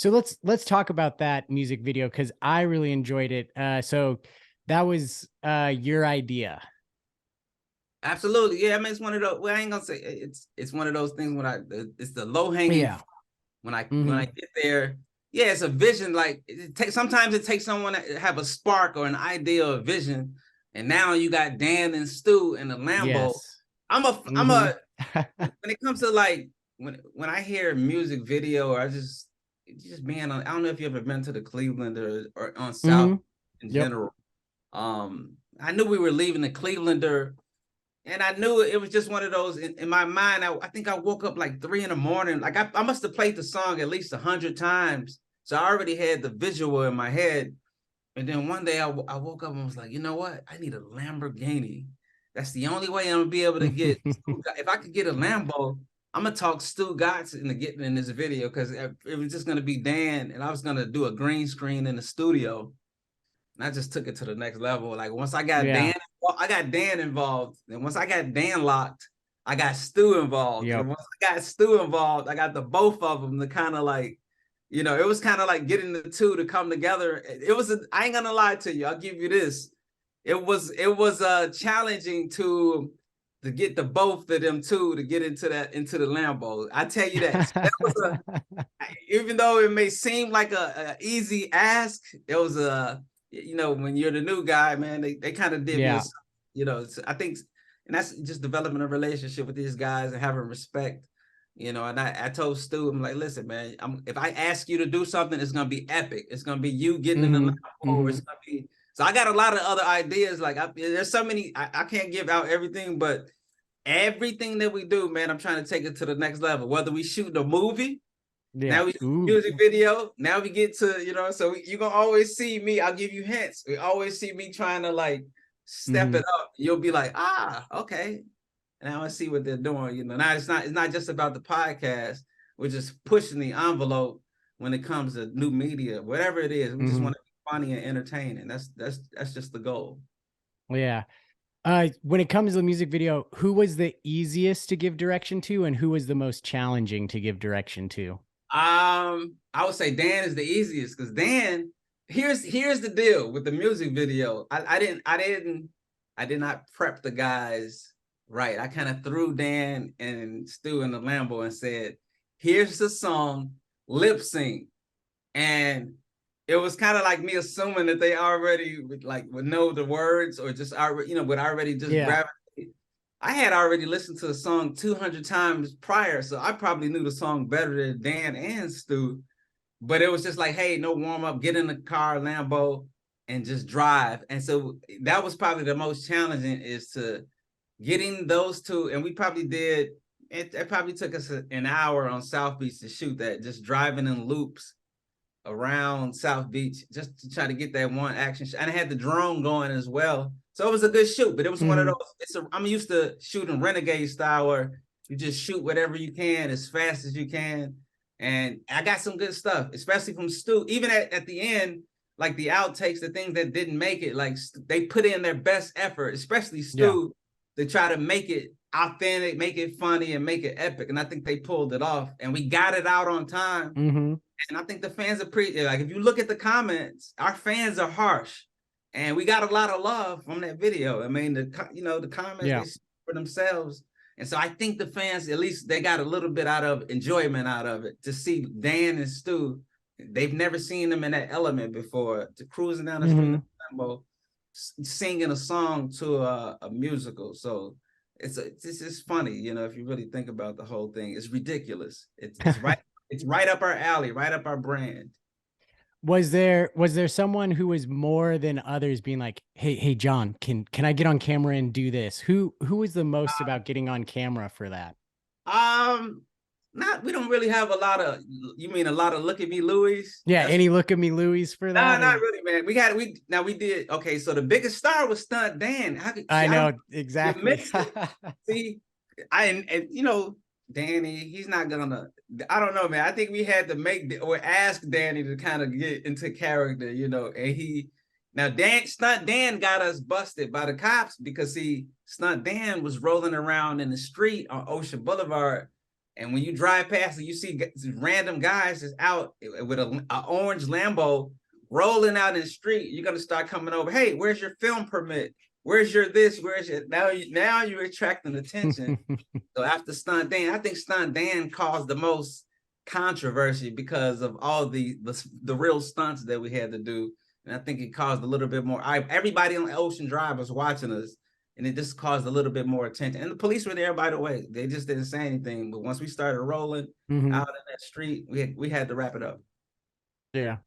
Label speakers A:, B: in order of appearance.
A: So let's talk about that music video because I really enjoyed it. So that was your idea.
B: Absolutely, yeah. I mean, it's one of those. Well, I ain't gonna say it's one of those things when it's the low hanging
A: Yeah.
B: fruit. When I
A: Hmm.
B: get there, yeah, it's a vision. Like sometimes it takes someone to have a spark or an idea or vision, and now you got Dan and Stu in the Lambo.
A: Yes.
B: I'm
A: Hmm.
B: a when it comes to like when I hear music video or I just being on. I don't know if you ever been to the Cleveland or on
A: Hmm.
B: South in
A: Yep.
B: general. I knew we were leaving the Clevelander and I knew it was just one of those in my mind. I think I woke up like 3 in the morning. Like I must have played the song at least 100 times. So I already had the visual in my head. And then one day I woke up and was like, you know what? I need a Lamborghini. That's the only way I'm gonna be able to get. If I could get a Lambo, I'm gonna talk Stu Gatz into getting in this video because it was just gonna be Dan, and I was gonna do a green screen in the studio. And I just took it to the next level. Like once
A: Yeah.
B: I got Dan involved. And once I got Dan locked, I got Stu involved. And
A: Yep.
B: once I got Stu involved, I got the both of them to kind of like, it was kind of like getting the two to come together. I ain't gonna lie to you. I'll give you this. It was challenging to get the both of them two to get into the Lambo. I tell you that. So that was even though it may seem like a easy ask, it was when you're the new guy, man, they kind of did me
A: Yeah.
B: I think, and that's just developing a relationship with these guys and having respect, and I told Stu, I'm like, listen, man, if I ask you to do something, it's gonna be epic. It's gonna be you getting in the
A: Hmm.
B: Lambo.
A: Hmm.
B: It's gonna be so. I got a lot of other ideas. Like there's so many. I can't give out everything, but everything that we do, man, I'm trying to take it to the next level. Whether we shoot a movie
A: Yeah.
B: now we do
A: Ooh.
B: music video. Now we get to, so you're gonna always see me. I'll give you hints. We always see me trying to like step
A: Hmm.
B: it up. You'll be like, okay. And I see what they're doing. Now it's not just about the podcast. We're just pushing the envelope when it comes to new media, whatever it is. We just
A: Hmm.
B: want to be funny and entertaining. That's just the goal.
A: Yeah. When it comes to the music video, who was the easiest to give direction to, and who was the most challenging to give direction to?
B: I would say Dan is the easiest because Dan. Here's the deal with the music video. I did not prep the guys right. I kind of threw Dan and Stu in the Lambo and said, "Here's the song, lip sync," and it was kind of like me assuming that they already would know the words or just already would already just
A: Yeah.
B: grab it. I had already listened to the song 200 times prior, so I probably knew the song better than Dan and Stu. But it was just like, hey, no warm up, get in the car, Lambo, and just drive. And so that was probably the most challenging is to getting those two. And we probably did. It probably took us an hour on South Beach to shoot that, just driving in loops around South Beach just to try to get that one action shot. And I had the drone going as well. So it was a good shoot, but it was one of
A: Hmm.
B: those. I'm used to shooting renegade style where you just shoot whatever you can as fast as you can. And I got some good stuff, especially from Stu. Even at the end, like the outtakes, the things that didn't make it, like they put in their best effort, especially
A: Yeah.
B: Stu, to try to make it authentic, make it funny, and make it epic. And I think they pulled it off. And we got it out on time.
A: Hmm.
B: And I think the fans appreciate. Like if you look at the comments, our fans are harsh, and we got a lot of love from that video. I mean, the comments
A: Yeah.
B: they for themselves, and so I think the fans at least they got a little bit out of enjoyment out of it to see Dan and Stu. They've never seen them in that element before. To cruising down the street in
A: Hmm.
B: a Lambo, singing a song to a musical. So it's just funny, if you really think about the whole thing. It's ridiculous. It's right. It's right up our alley, right up our brand.
A: Was there someone who was more than others being like, hey John, can I get on camera and do this? Who was the most about getting on camera for that?
B: Um, Not we don't really have a lot of. You mean a lot of look at me, Louis?
A: Yeah,
B: That's
A: any look at me Louis for
B: nah,
A: that,
B: not
A: or
B: really, man. We did okay. So the biggest star was Stunt Dan. How could see?
A: I
B: I don't
A: know
B: you
A: exactly.
B: mixed it. See, and Danny, he's not gonna. I don't know, man. I think we had to make or ask Danny to kind of get into character, and he. Now, Stunt Dan got us busted by the cops because Stunt Dan was rolling around in the street on Ocean Boulevard And when you drive past and you see random guys just out with a orange Lambo rolling out in the street, you're gonna start coming over. Hey, where's your film permit? Where's your this? Where's your now? You're attracting attention. So after Stunt Dan, I think Stunt Dan caused the most controversy because of all the real stunts that we had to do, and I think it caused a little bit more. Everybody on Ocean Drive was watching us, and it just caused a little bit more attention. And the police were there, by the way. They just didn't say anything. But once we started rolling out in that street, we had to wrap it up.
A: Yeah.